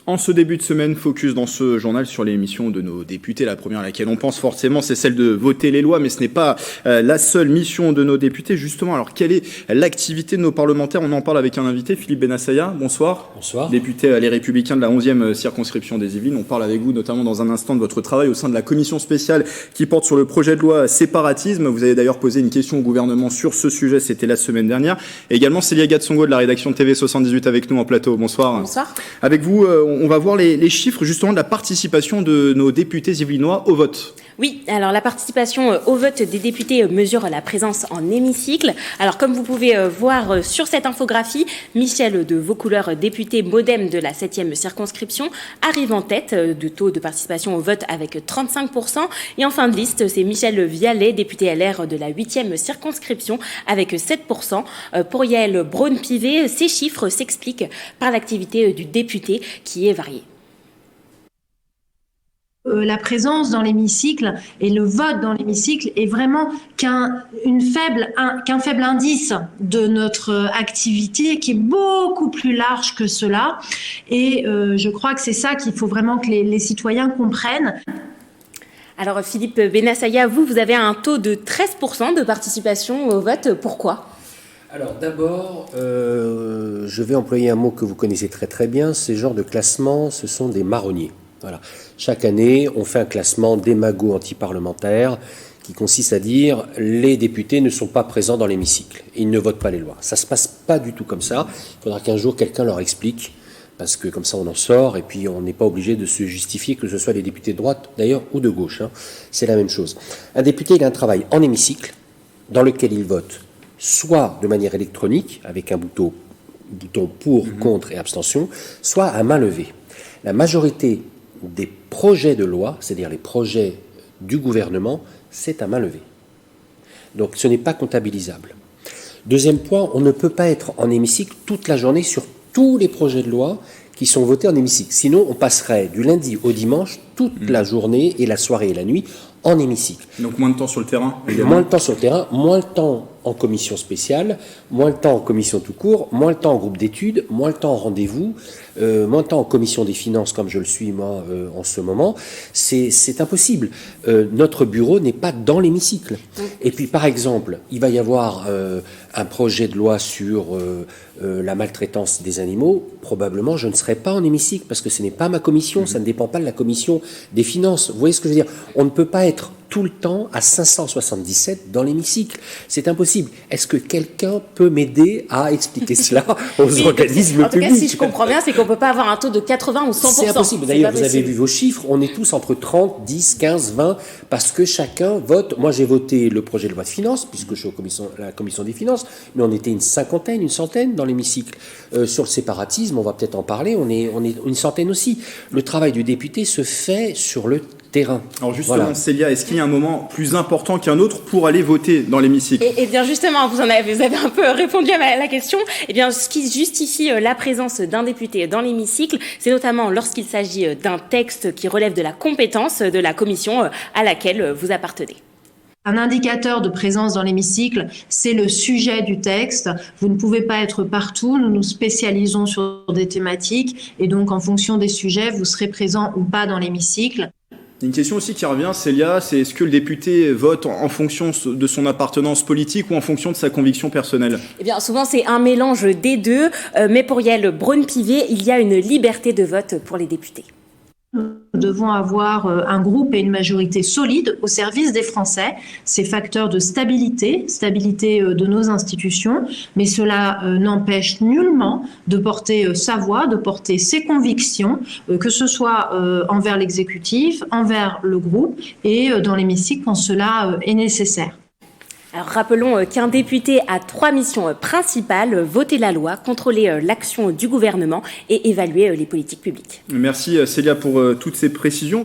En ce début de semaine, focus dans ce journal sur les missions de nos députés. La première à laquelle on pense forcément, c'est celle de voter les lois, mais ce n'est pas la seule mission de nos députés. Justement, alors quelle est l'activité de nos parlementaires? On en parle avec un invité, Philippe Bennassaya. Bonsoir. Bonsoir. Député Les Républicains de la 11e circonscription des Yvelines. On parle avec vous notamment dans un instant de votre travail au sein de la commission spéciale qui porte sur le projet de loi séparatisme. Vous avez d'ailleurs posé une question au gouvernement sur ce sujet, c'était la semaine dernière. Et également Célia Gatsongo de la rédaction de TV 78 avec nous en plateau. Bonsoir. Bonsoir. Avec vous, on va voir les chiffres justement de la participation de nos députés yvelinois au vote. Oui, alors la participation au vote des députés mesure la présence en hémicycle. Alors comme vous pouvez voir sur cette infographie, Michel de Vaucouleurs, député MoDem de la 7e circonscription, arrive en tête de taux de participation au vote avec 35%. Et en fin de liste, c'est Michel Vialet, député LR de la 8e circonscription avec 7%. Pour Yael Braun-Pivet, ces chiffres s'expliquent par l'activité du député qui est variée. La présence dans l'hémicycle et le vote dans l'hémicycle est vraiment qu'un faible indice de notre activité qui est beaucoup plus large que cela. Et je crois que c'est ça qu'il faut vraiment que les citoyens comprennent. Alors Philippe Bennassaya, vous avez un taux de 13% de participation au vote. Pourquoi ? Alors d'abord, je vais employer un mot que vous connaissez très très bien. Ces genres de classements, ce sont des marronniers. Voilà. Chaque année, on fait un classement des magos antiparlementaires qui consiste à dire les députés ne sont pas présents dans l'hémicycle. Ils ne votent pas les lois. Ça ne se passe pas du tout comme ça. Il faudra qu'un jour quelqu'un leur explique, parce que comme ça on en sort et puis on n'est pas obligé de se justifier, que ce soit les députés de droite d'ailleurs ou de gauche. C'est la même chose. Un député, il a un travail en hémicycle dans lequel il vote soit de manière électronique, avec un bouton pour, contre et abstention, soit à main levée. La majorité des projets de loi, c'est-à-dire les projets du gouvernement, c'est à main levée. Donc ce n'est pas comptabilisable. Deuxième point, on ne peut pas être en hémicycle toute la journée sur tous les projets de loi qui sont votés en hémicycle. Sinon, on passerait du lundi au dimanche toute la journée et la soirée et la nuit en hémicycle. Donc moins de temps sur le terrain également. Moins de temps sur le terrain, moins de temps en commission spéciale, moins de temps en commission tout court, moins de temps en groupe d'études, moins de temps en rendez-vous, moins de temps en commission des finances comme je le suis moi en ce moment. C'est impossible. Notre bureau n'est pas dans l'hémicycle. Et puis par exemple, il va y avoir un projet de loi sur la maltraitance des animaux. Probablement je ne serai pas en hémicycle parce que ce n'est pas ma commission, ça ne dépend pas de la commission des finances. Vous voyez ce que je veux dire? On ne peut pas être tout le temps à 577 dans l'hémicycle. C'est impossible. Est-ce que quelqu'un peut m'aider à expliquer cela aux organismes publics? En tout cas, si je comprends bien, c'est qu'on ne peut pas avoir un taux de 80 ou 100%. C'est impossible. D'ailleurs, vous avez vu vos chiffres. On est tous entre 30, 10, 15, 20, parce que chacun vote. Moi, j'ai voté le projet de loi de finances, puisque je suis à la commission des finances, mais on était une cinquantaine, une centaine dans l'hémicycle. Sur le séparatisme, on va peut-être en parler, on est une centaine aussi. Le travail du député se fait sur le terrain. Alors justement, Célia, est-ce qu'il y a un moment plus important qu'un autre pour aller voter dans l'hémicycle? Et bien justement, vous avez un peu répondu à la question. Et bien, ce qui justifie la présence d'un député dans l'hémicycle, c'est notamment lorsqu'il s'agit d'un texte qui relève de la compétence de la commission à laquelle vous appartenez. Un indicateur de présence dans l'hémicycle, c'est le sujet du texte. Vous ne pouvez pas être partout. Nous nous spécialisons sur des thématiques et donc en fonction des sujets, vous serez présent ou pas dans l'hémicycle. Une question aussi qui revient, Célia, c'est est-ce que le député vote en fonction de son appartenance politique ou en fonction de sa conviction personnelle? Eh bien, souvent, c'est un mélange des deux. Mais pour Yael Braun-Pivet, il y a une liberté de vote pour les députés. Nous devons avoir un groupe et une majorité solide au service des Français. C'est facteur de stabilité de nos institutions, mais cela n'empêche nullement de porter sa voix, de porter ses convictions, que ce soit envers l'exécutif, envers le groupe et dans l'hémicycle quand cela est nécessaire. Alors, rappelons qu'un député a 3 missions principales: voter la loi, contrôler l'action du gouvernement et évaluer les politiques publiques. Merci Célia pour toutes ces précisions.